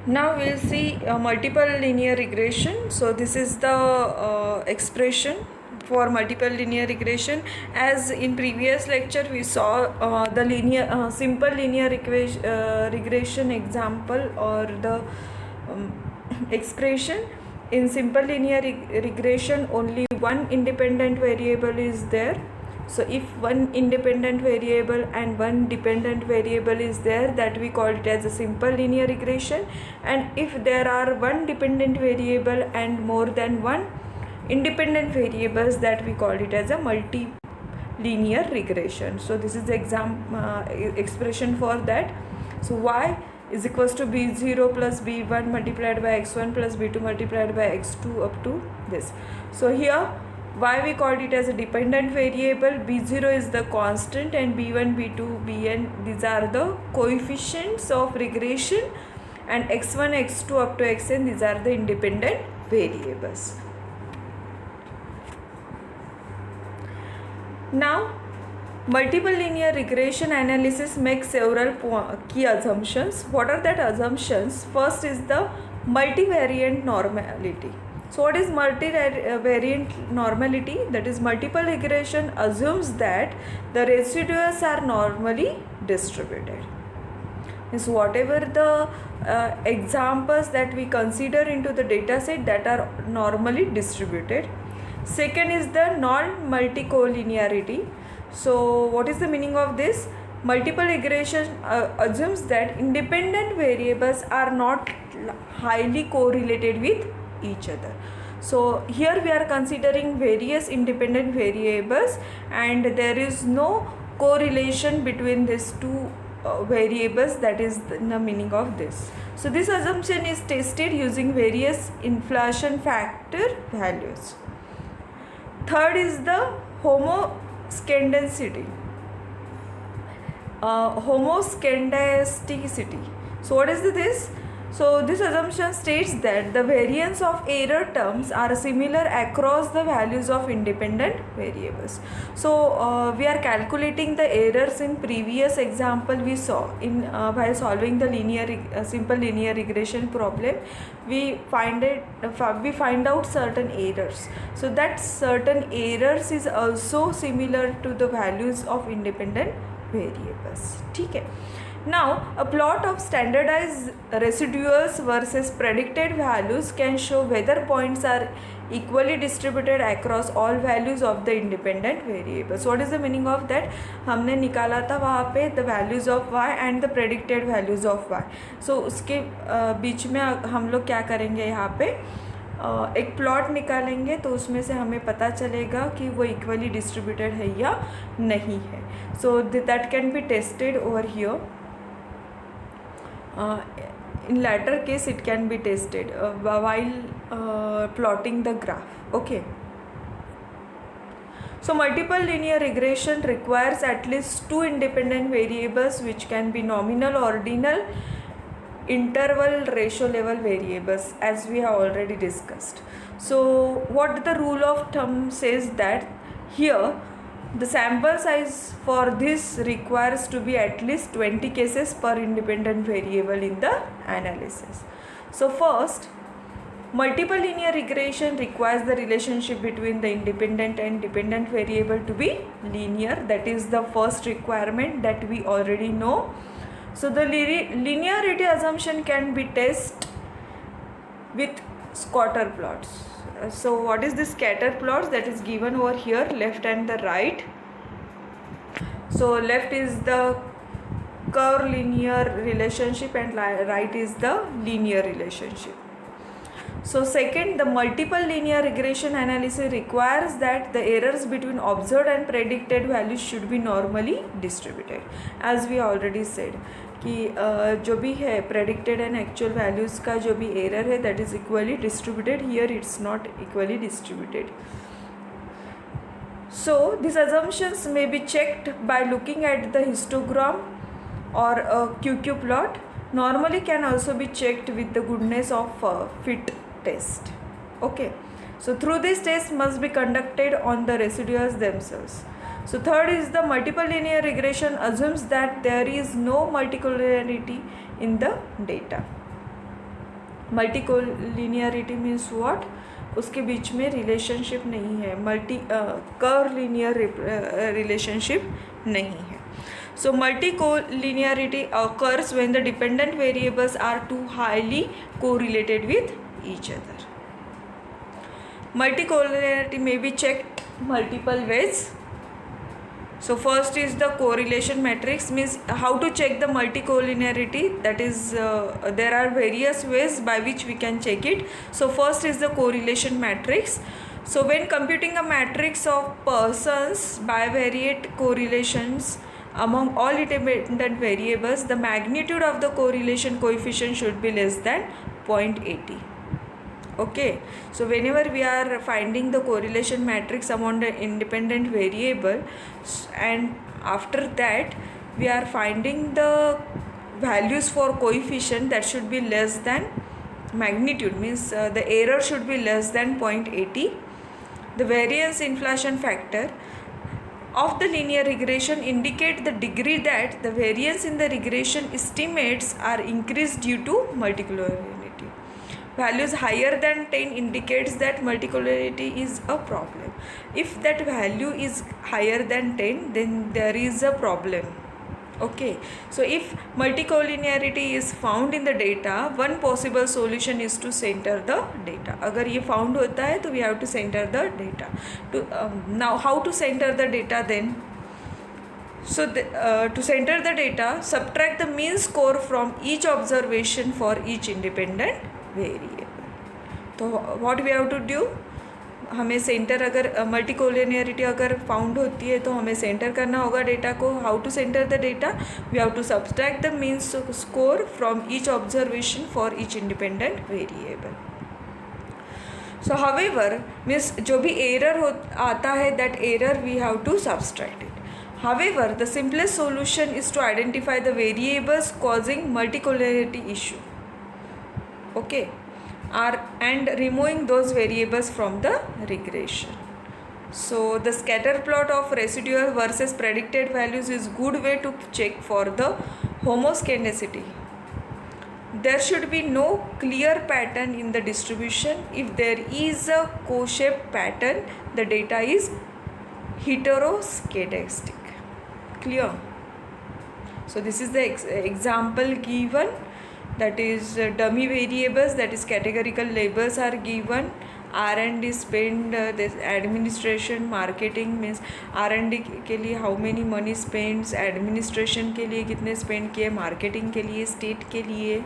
Now we'll see multiple linear regression. So this is the expression for multiple linear regression. As in previous lecture we saw the simple linear regression example or the expression. In simple linear regression only one independent variable is there. So if one independent variable and one dependent variable is there, that we call it as a simple linear regression. And if there are one dependent variable and more than one independent variables, that we call it as a multi-linear regression. So this is the expression for that. So y is equals to b0 plus b1 multiplied by x1 plus b2 multiplied by x2 up to this. So here y we called it as a dependent variable, b0 is the constant, and b1 b2 bn these are the coefficients of regression, and x1 x2 up to xn these are the independent variables. Now multiple linear regression analysis makes several key assumptions. What are that assumptions? First is the multivariant normality. So what is multivariant normality? That is, multiple regression assumes that the residuals are normally distributed. Means whatever the examples that we consider into the data set that are normally distributed. Second is the non-multicollinearity. So what is the meaning of this? Multiple regression assumes that independent variables are not highly correlated with each other. So here we are considering various independent variables and there is no correlation between these two variables. That is the meaning of this. So this assumption is tested using various inflation factor values. Third is the homoscedasticity. Homoscedasticity. So what is this? So this assumption states that the variance of error terms are similar across the values of independent variables. So we are calculating the errors in previous example we saw in while solving the simple linear regression problem. We find out certain errors. So that certain errors is also similar to the values of independent variables. ठीक है. Now, a plot of standardized residuals versus predicted values can show whether points are equally distributed across all values of the independent variables. So what is the meaning of that? हमने निकाला था वहाँ पे the values of y and the predicted values of y. So उसके बीच में हम लोग क्या करेंगे, यहाँ पे एक प्लॉट निकालेंगे तो उसमें से हमें पता चलेगा कि वो इक्वली डिस्ट्रीब्यूटेड है या नहीं है. So that can be tested over here. In latter case it can be tested while plotting the graph. Okay. So multiple linear regression requires at least two independent variables which can be nominal, ordinal, interval, ratio level variables, as we have already discussed. So what the rule of thumb says that here the sample size for this requires to be at least 20 cases per independent variable in the analysis. So first, multiple linear regression requires the relationship between the independent and dependent variable to be linear. That is the first requirement that we already know. So the linearity assumption can be tested with scatter plots. So what is this scatter plots? That is given over here, left and the right. So left is the curvilinear relationship and right is the linear relationship. So second, the multiple linear regression analysis requires that the errors between observed and predicted values should be normally distributed. As we already said कि जो भी है predicted and actual values का जो भी error है that is equally distributed. Here it's not equally distributed. So these assumptions may be checked by looking at the histogram or a QQ plot. Normally can also be checked with the goodness of fit test. Okay. So through this test must be conducted on the residuals themselves. So third is the multiple linear regression assumes that there is no multicollinearity in the data. Multicollinearity means what, उसके बीच में relationship नहीं है, curve linear relationship नहीं है. So multicollinearity occurs when the dependent variables are too highly correlated with each other. Multicollinearity may be checked multiple ways. So first is the correlation matrix, means how to check the multicollinearity, that is there are various ways by which we can check it. So first is the correlation matrix. So when computing a matrix of persons bivariate correlations among all independent variables, the magnitude of the correlation coefficient should be less than 0.80. Okay, so whenever we are finding the correlation matrix among the independent variable, and after that we are finding the values for coefficient, that should be less than magnitude, means the error should be less than 0.80. The variance inflation factor of the linear regression indicate the degree that the variance in the regression estimates are increased due to multicollinearity. Values higher than 10 indicates that multicollinearity is a problem. If that value is higher than 10, then there is a problem. Okay, so if multicollinearity is found in the data, one possible solution is to center the data. अगर ये found होता है तो we have to center the data. Now how to center the data then? So to center the data, subtract the mean score from each observation for each independent variable. तो what we have to do? हमें center, अगर multicollinearity अगर found होती है तो हमें center करना होगा डेटा को. How to center the data? We have to subtract the mean score from each observation for each independent variable. So however means जो भी एरर आता है, that error we have to subtract it. However the simplest solution is to identify the variables causing multicollinearity issue. Okay, and removing those variables from the regression. So the scatter plot of residual versus predicted values is good way to check for the homoscedasticity. There should be no clear pattern in the distribution. If there is a co-shaped pattern, the data is heteroscedastic. Clear? So this is the example given, that is dummy variables, that is categorical labels are given. R&D spend, this administration marketing means R&D के लिए how many money spends, administration के लिए कितने spend किए, marketing के लिए, state के लिए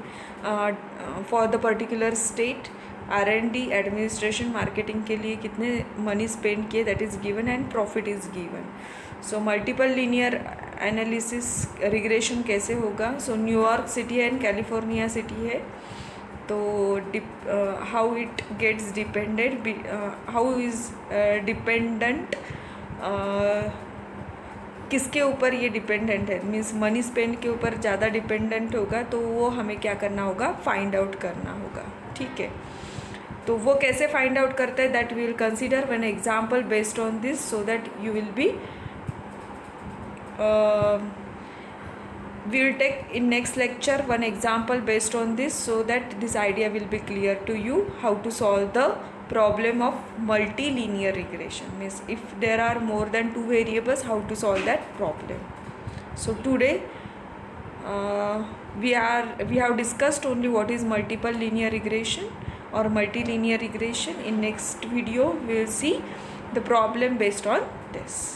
for the particular state, R&D administration marketing के लिए कितने money spend किए, that is given, and profit is given. So multiple linear analysis regression कैसे होगा? So New York city and California city है, तो how it gets depended, how is dependent, किसके ऊपर ये डिपेंडेंट है, मीन्स मनी स्पेंड के ऊपर ज़्यादा डिपेंडेंट होगा, तो वो हमें क्या करना होगा? फाइंड आउट करना होगा. ठीक है, तो वो कैसे फाइंड आउट करते हैं, that we will consider one example based on this, so that you will be we will take in next lecture one example based on this, so that this idea will be clear to you how to solve the problem of multilinear regression. Means if there are more than two variables, how to solve that problem. So today we have discussed only what is multiple linear regression or multilinear regression. In next video we will see the problem based on this.